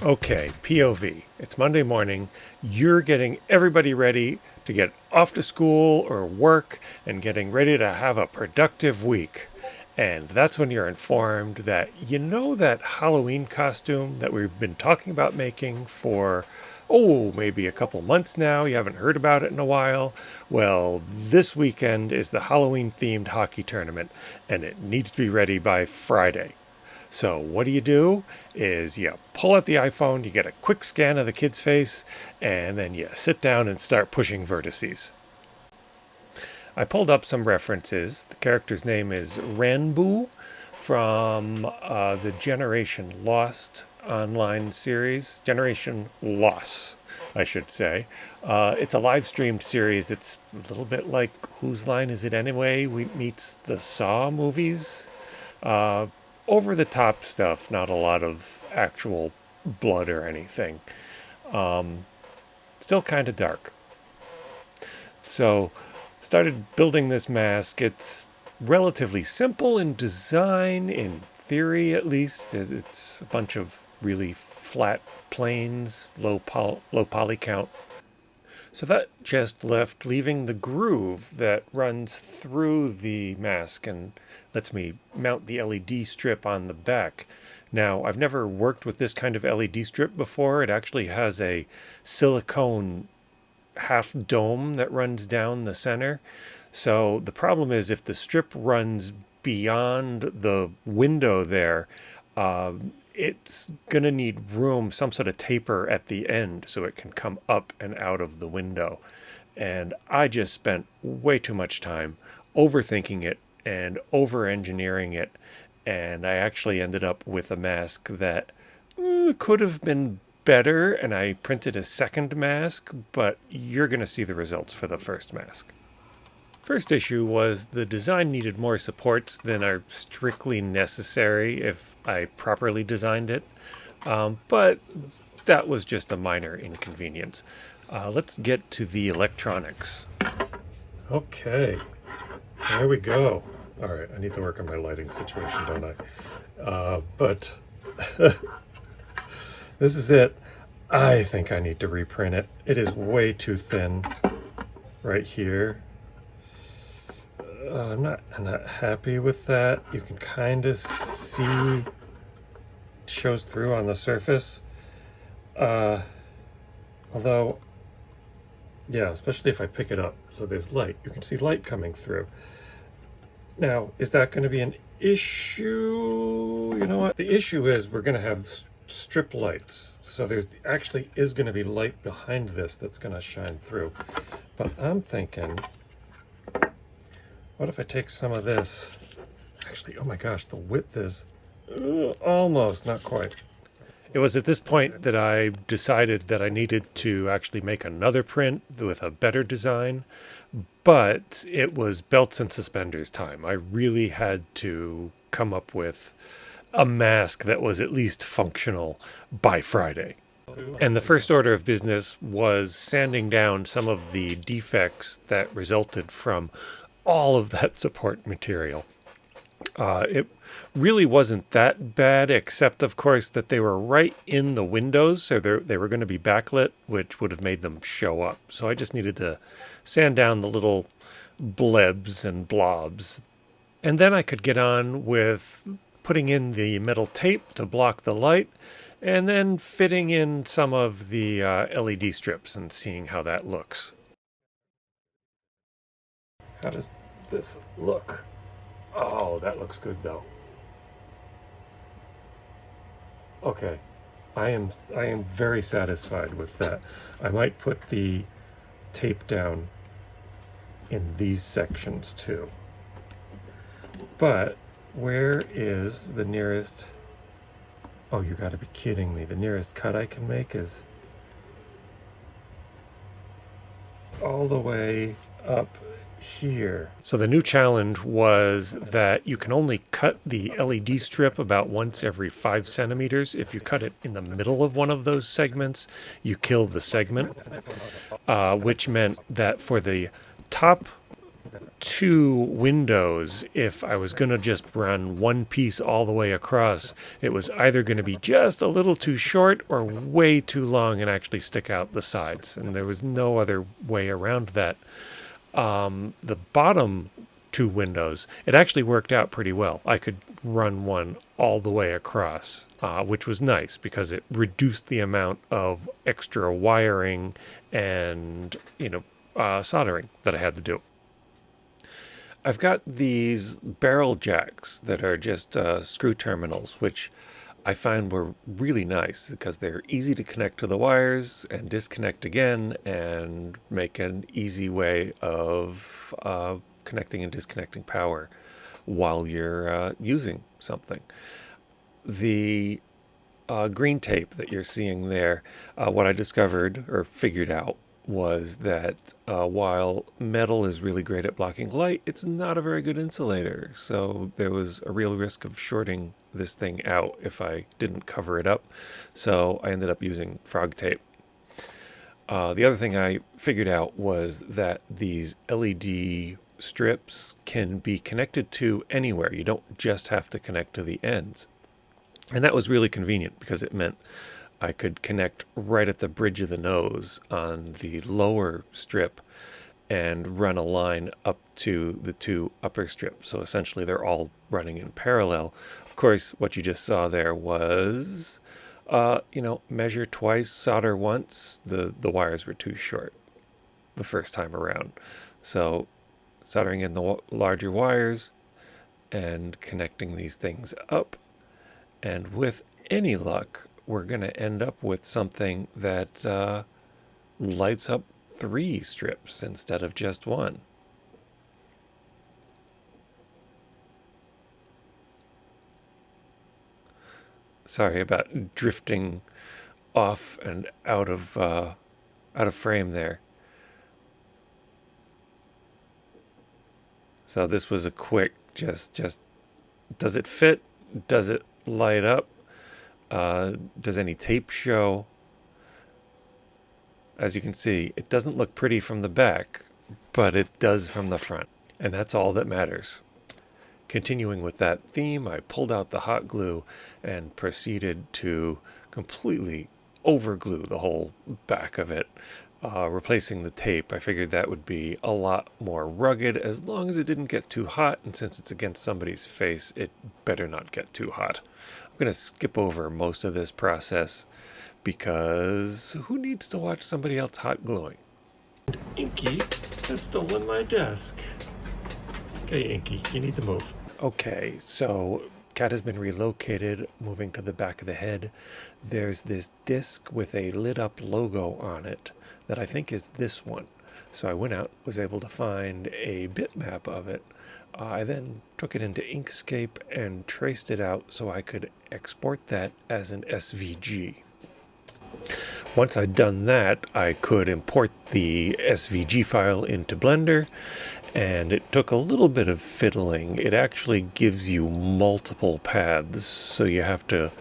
Okay, POV. It's Monday morning. You're getting everybody ready to get off to school or work and getting ready to have a productive week. And that's when you're informed that you know that Halloween costume that we've been talking about making for, maybe a couple months now. You haven't heard about it in a while. Well, this weekend is the Halloween themed hockey tournament, and it needs to be ready by Friday. So what do? Is you pull out the iPhone, you get a quick scan of the kid's face, and then you sit down and start pushing vertices. I pulled up some references. The character's name is Ranboo from the Generation Lost online series. Generation Loss, I should say. It's a live streamed series. It's a little bit like Whose Line Is It Anyway? We meets the Saw movies. Over the top stuff, not a lot of actual blood or anything. Still kind of dark. So, started building this mask. It's relatively simple in design, in theory at least. It's a bunch of really flat planes, low poly count. So that just left leaving the groove that runs through the mask and lets me mount the LED strip on the back. Now, I've never worked with this kind of LED strip before. It actually has a silicone half dome that runs down the center. So the problem is if the strip runs beyond the window there, it's going to need room, some sort of taper at the end so it can come up and out of the window. And I just spent way too much time overthinking it and over-engineering it. And I actually ended up with a mask that could have been better, and I printed a second mask, but you're going to see the results for the first mask. First issue was the design needed more supports than are strictly necessary if I properly designed it, but that was just a minor inconvenience. Let's get to the electronics. Okay, there we go. All right, I need to work on my lighting situation, don't I? But this is it. I think I need to reprint it. It is way too thin right here. I'm not happy with that. You can kind of see it shows through on the surface. Although, yeah, especially if I pick it up, so there's light. You can see light coming through. Now, is that going to be an issue? You know what? The issue is we're going to have strip lights. So there's actually is going to be light behind this that's going to shine through. But I'm thinking, what if I take some of this? Actually, oh my gosh, the width is almost, not quite. It was at this point that I decided that I needed to actually make another print with a better design, but it was belts and suspenders time. I really had to come up with a mask that was at least functional by Friday. And the first order of business was sanding down some of the defects that resulted from all of that support material. It really wasn't that bad, except, of course, that they were right in the windows, so they were going to be backlit, which would have made them show up. So I just needed to sand down the little blebs and blobs. And then I could get on with putting in the metal tape to block the light, and then fitting in some of the LED strips and seeing how that looks. How does this look? Oh, that looks good though. Okay, I am very satisfied with that. I might put the tape down in these sections too. But where is the nearest? Oh, you gotta be kidding me. The nearest cut I can make is all the way up here. So the new challenge was that you can only cut the LED strip about once every 5 centimeters. If you cut it in the middle of one of those segments, you kill the segment, which meant that for the top two windows. If I was going to just run one piece all the way across, it was either going to be just a little too short or way too long and actually stick out the sides. And there was no other way around that. The bottom two windows, it actually worked out pretty well. I could run one all the way across, which was nice because it reduced the amount of extra wiring and, soldering that I had to do. I've got these barrel jacks that are just screw terminals, which I find were really nice because they're easy to connect to the wires and disconnect again and make an easy way of connecting and disconnecting power while you're using something. The green tape that you're seeing there, what I discovered or figured out was that while metal is really great at blocking light, it's not a very good insulator. So there was a real risk of shorting this thing out if I didn't cover it up. So I ended up using frog tape. The other thing I figured out was that these LED strips can be connected to anywhere. You don't just have to connect to the ends. And that was really convenient because it meant I could connect right at the bridge of the nose on the lower strip and run a line up to the two upper strips. So essentially they're all running in parallel. Of course, what you just saw there was, measure twice, solder once. The wires were too short the first time around. So soldering in the larger wires and connecting these things up. And with any luck, we're going to end up with something that lights up 3 strips instead of just one. Sorry about drifting off and out of frame there. So this was a quick just does it fit? Does it light up? Does any tape show? As you can see, it doesn't look pretty from the back, but it does from the front. And that's all that matters. Continuing with that theme, I pulled out the hot glue and proceeded to completely overglue the whole back of it, replacing the tape. I figured that would be a lot more rugged as long as it didn't get too hot, and since it's against somebody's face, it better not get too hot. I'm going to skip over most of this process because who needs to watch somebody else hot gluing? Inky has stolen my desk. Okay, Inky, you need to move. Okay, so cat has been relocated, moving to the back of the head. There's this disc with a lit up logo on it that I think is this one. So I went out, was able to find a bitmap of it. I then took it into Inkscape and traced it out so I could export that as an SVG. Once I'd done that, I could import the SVG file into Blender, and it took a little bit of fiddling. It actually gives you multiple paths, so you have to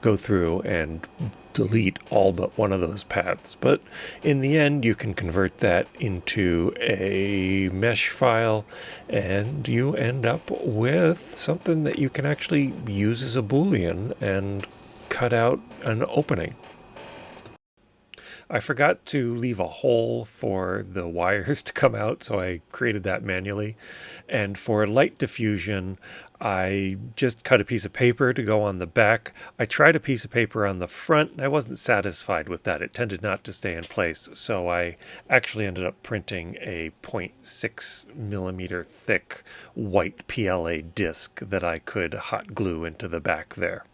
go through and delete all but one of those paths. But in the end, you can convert that into a mesh file, and you end up with something that you can actually use as a Boolean and cut out an opening. I forgot to leave a hole for the wires to come out, so I created that manually. And for light diffusion, I just cut a piece of paper to go on the back. I tried a piece of paper on the front, and I wasn't satisfied with that. It tended not to stay in place, so I actually ended up printing a 0.6 millimeter thick white PLA disc that I could hot glue into the back there.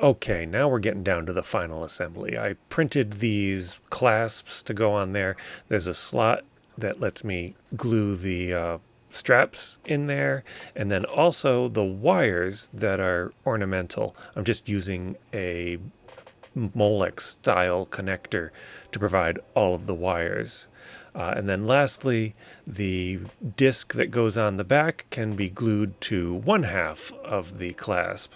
Okay, now we're getting down to the final assembly. I printed these clasps to go on there. There's a slot that lets me glue the straps in there, and then also the wires that are ornamental. I'm just using a Molex style connector to provide all of the wires. And then lastly, the disc that goes on the back can be glued to one half of the clasp.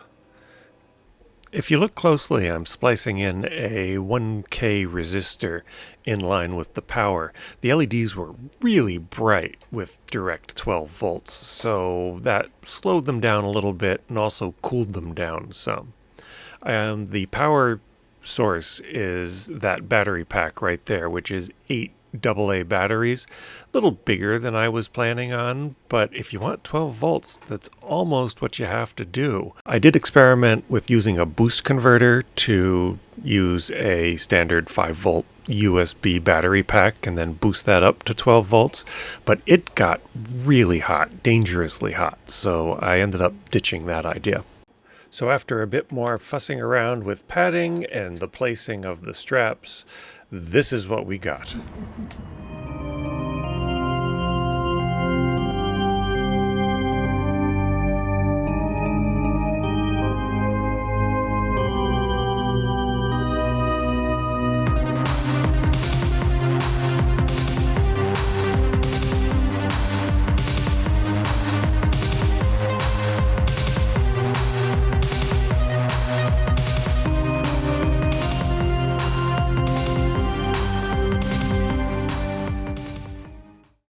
If you look closely, I'm splicing in a 1K resistor in line with the power. The LEDs were really bright with direct 12 volts, so that slowed them down a little bit and also cooled them down some. And the power source is that battery pack right there, which is 8 AA batteries. A little bigger than I was planning on, but if you want 12 volts, that's almost what you have to do. I did experiment with using a boost converter to use a standard 5 volt USB battery pack and then boost that up to 12 volts, but it got really hot, dangerously hot, so I ended up ditching that idea. So after a bit more fussing around with padding and the placing of the straps, this is what we got.